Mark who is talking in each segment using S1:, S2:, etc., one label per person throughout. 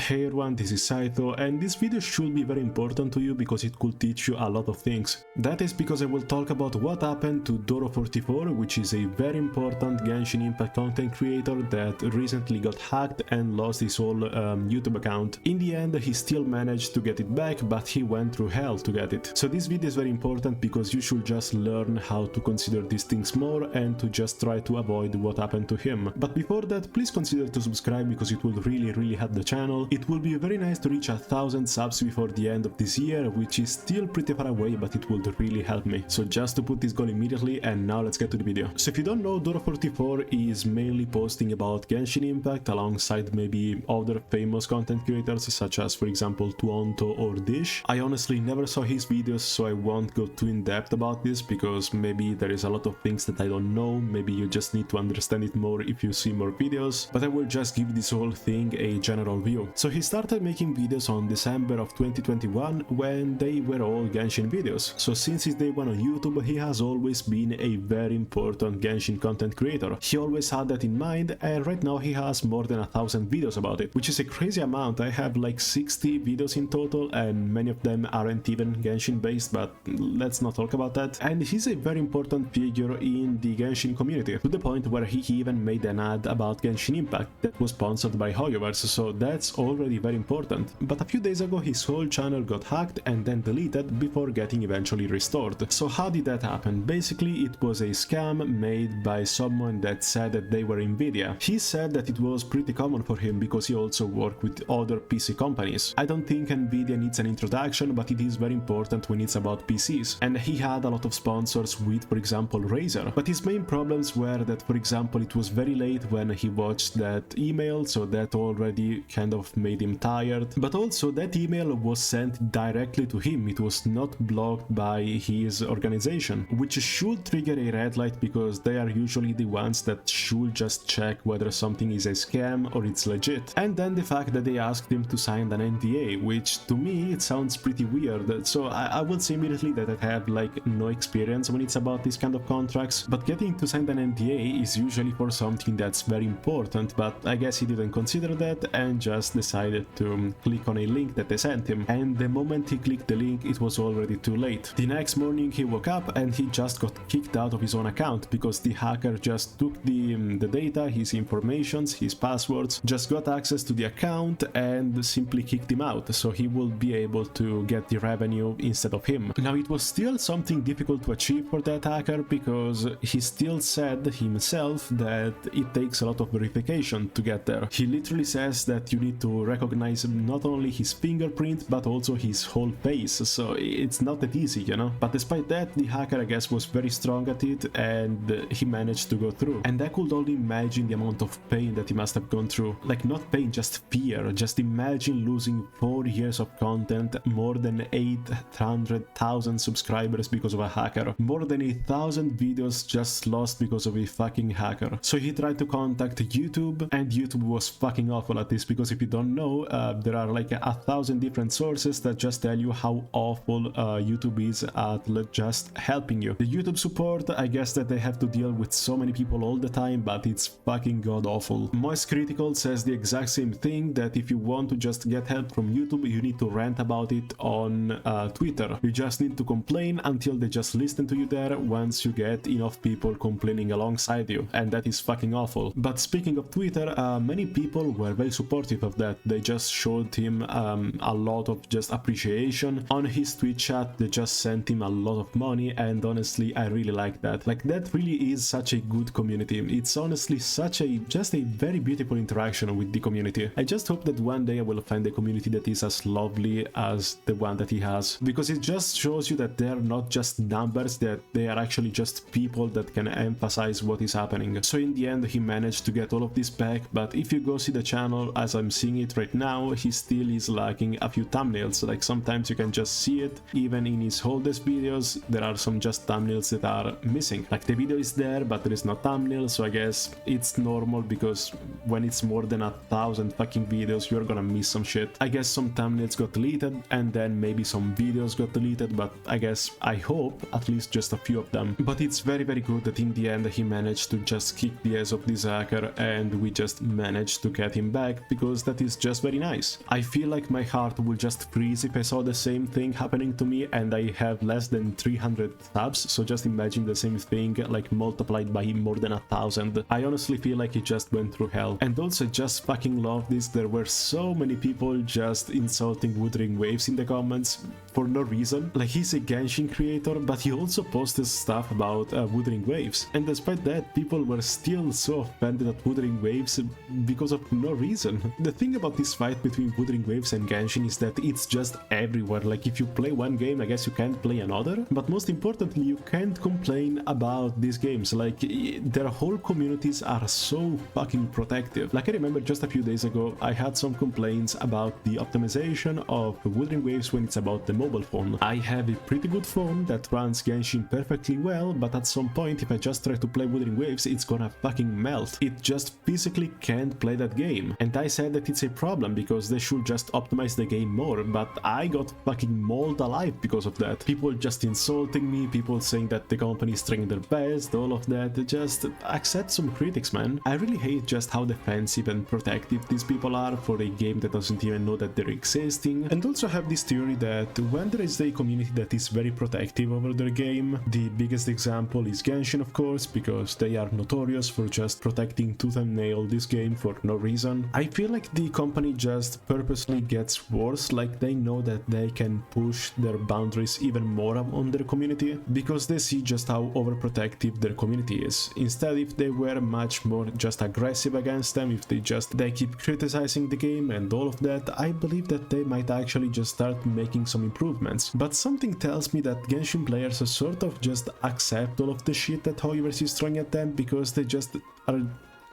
S1: Hey everyone, this is Saito, and this video should be very important to you because it could teach you a lot of things. That is because I will talk about what happened to Doro44, which is a very important Genshin Impact content creator that recently got hacked and lost his whole YouTube account. In the end, he still managed to get it back, but he went through hell to get it. So this video is very important because you should just learn how to consider these things more and to just try to avoid what happened to him. But before that, please consider to subscribe because it will really help the channel. It will be very nice to reach 1,000 subs before the end of this year, which is still pretty far away, but it would really help me. So just to put this goal immediately, and now let's get to the video. So if you don't know, Doro44 is mainly posting about Genshin Impact alongside maybe other famous content creators such as, for example, Tuonto or Dish. I honestly never saw his videos, so I won't go too in depth about this because maybe there is a lot of things that I don't know. Maybe you just need to understand it more if you see more videos, but I will just give this whole thing a general view. So he started making videos on December of 2021 when they were all Genshin videos. So since his day one on YouTube, he has always been a very important Genshin content creator. He always had that in mind, and right now he has more than 1,000 videos about it, which is a crazy amount. I have like 60 videos in total, and many of them aren't even Genshin based, but let's not talk about that. And he's a very important figure in the Genshin community, to the point where he even made an ad about Genshin Impact that was sponsored by Hoyoverse, so that's already very important. But a few days ago his whole channel got hacked and then deleted before getting eventually restored. So how did that happen? Basically it was a scam made by someone that said that they were Nvidia. He said that it was pretty common for him because he also worked with other PC companies. I don't think Nvidia needs an introduction, but it is very important when it's about PCs. And he had a lot of sponsors with, for example, Razer. But his main problems were that, for example, it was very late when he watched that email, so that already kind of made him tired. But also that email was sent directly to him. It was not blocked by his organization, which should trigger a red light because they are usually the ones that should just check whether something is a scam or it's legit. And then the fact that they asked him to sign an NDA, which to me it sounds pretty weird. So I would say immediately that I have like no experience when it's about this kind of contracts, but getting to sign an NDA is usually for something that's very important. But I guess he didn't consider that and just decided to click on a link that they sent him, and the moment he clicked the link it was already too late. The next morning he woke up and he just got kicked out of his own account because the hacker just took the data, his informations, his passwords, just got access to the account and simply kicked him out, so he will be able to get the revenue instead of him. Now it was still something difficult to achieve for that hacker because he still said himself that it takes a lot of verification to get there. He literally says that you need to recognize not only his fingerprint but also his whole face, so it's not that easy, you know. But despite that, the hacker, I guess, was very strong at it and he managed to go through. And I could only imagine the amount of pain that he must have gone through. Like, not pain, just fear. Just imagine losing 4 years of content, more than 800,000 subscribers because of a hacker, more than 1,000 videos just lost because of a fucking hacker. So he tried to contact YouTube, and YouTube was fucking awful at this because if you don't know, there are like 1,000 different sources that just tell you how awful YouTube is at just helping you. The YouTube support, I guess that they have to deal with so many people all the time, but it's fucking god awful. Moist Critical says the exact same thing, that if you want to just get help from YouTube, you need to rant about it on Twitter. You just need to complain until they just listen to you there once you get enough people complaining alongside you, and that is fucking awful. But speaking of Twitter, many people were very supportive of that. They just showed him a lot of just appreciation on his Twitch chat. They just sent him a lot of money, and honestly I really like that. Like, that really is such a good community. It's honestly such a just a very beautiful interaction with the community. I just hope that one day I will find a community that is as lovely as the one that he has, because it just shows you that they're not just numbers, that they are actually just people that can emphasize what is happening. So in the end he managed to get all of this back, but if you go see the channel as I'm seeing it right now, he still is lacking a few thumbnails. Like, sometimes you can just see it. Even in his oldest videos there are some just thumbnails that are missing. Like, the video is there but there is no thumbnail, so I guess it's normal because when it's more than 1,000 fucking videos you're gonna miss some shit. I guess some thumbnails got deleted and then maybe some videos got deleted, but I hope at least just a few of them. But it's very good that in the end he managed to just kick the ass of this hacker and we just managed to get him back, because that is is just very nice. I feel like my heart will just freeze if I saw the same thing happening to me, and I have less than 300 subs, so just imagine the same thing like multiplied by more than 1,000. I honestly feel like it just went through hell. And also just fucking love this, there were so many people just insulting Wuthering Waves in the comments for no reason. Like, he's a Genshin creator, but he also posted stuff about Wuthering Waves, and despite that people were still so offended at Wuthering Waves because of no reason. The thing about this fight between Wuthering Waves and Genshin is that it's just everywhere. Like, if you play one game, I guess you can't play another, but most importantly you can't complain about these games. Like, their whole communities are so fucking protective. Like, I remember just a few days ago I had some complaints about the optimization of Wuthering Waves when it's about the mobile phone. I have a pretty good phone that runs Genshin perfectly well, but at some point if I just try to play Wuthering Waves, it's gonna fucking melt. It just physically can't play that game. And I said that it's a problem because they should just optimize the game more, but I got fucking mauled alive because of that. People just insulting me, people saying that the company is trying their best, all of that. Just accept some critics, man. I really hate just how defensive and protective these people are for a game that doesn't even know that they're existing. And also have this theory that when there is a community that is very protective over their game, the biggest example is Genshin, of course, because they are notorious for just protecting tooth and nail this game for no reason. I feel like the company just purposely gets worse, like they know that they can push their boundaries even more on their community because they see just how overprotective their community is. Instead, if they were much more just aggressive against them, if they keep criticizing the game and all of that, I believe that they might actually just start making some improvements. But something tells me that Genshin players sort of just accept all of the shit that Hoyoverse is throwing at them because they just are...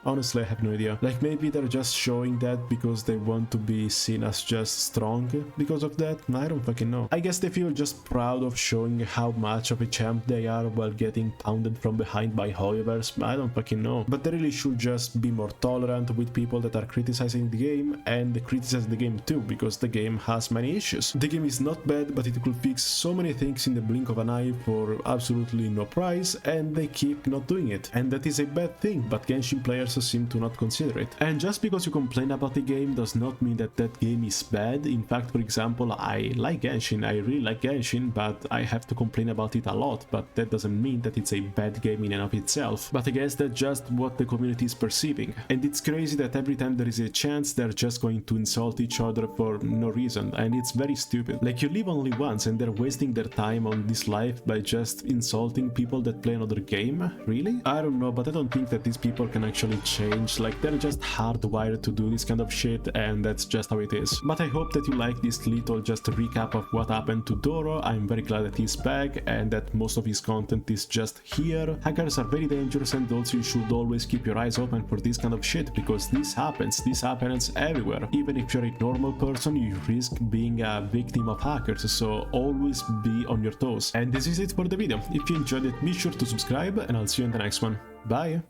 S1: Honestly, I have no idea. Like, maybe they're just showing that because they want to be seen as just strong because of that? I don't fucking know. I guess they feel just proud of showing how much of a champ they are while getting pounded from behind by Hoyoverse. I don't fucking know. But they really should just be more tolerant with people that are criticizing the game and criticize the game too, because the game has many issues. The game is not bad, but it could fix so many things in the blink of an eye for absolutely no price, and they keep not doing it. And that is a bad thing, but Genshin players seem to not consider it. And just because you complain about the game does not mean that that game is bad. In fact, for example, I like Genshin, I really like Genshin, but I have to complain about it a lot, but that doesn't mean that it's a bad game in and of itself. But I guess that's just what the community is perceiving. And it's crazy that every time there is a chance, they're just going to insult each other for no reason, and it's very stupid. Like, you live only once and they're wasting their time on this life by just insulting people that play another game? Really? I don't know, but I don't think that these people can actually change. Like, they're just hardwired to do this kind of shit, and that's just how it is. But I hope that you like this little just recap of what happened to Doro. I'm very glad that he's back and that most of his content is just here. Hackers are very dangerous, and also you should always keep your eyes open for this kind of shit, because this happens everywhere. Even if you're a normal person, you risk being a victim of hackers, so always be on your toes. And this is it for the video. If you enjoyed it, be sure to subscribe, and I'll see you in the next one. Bye!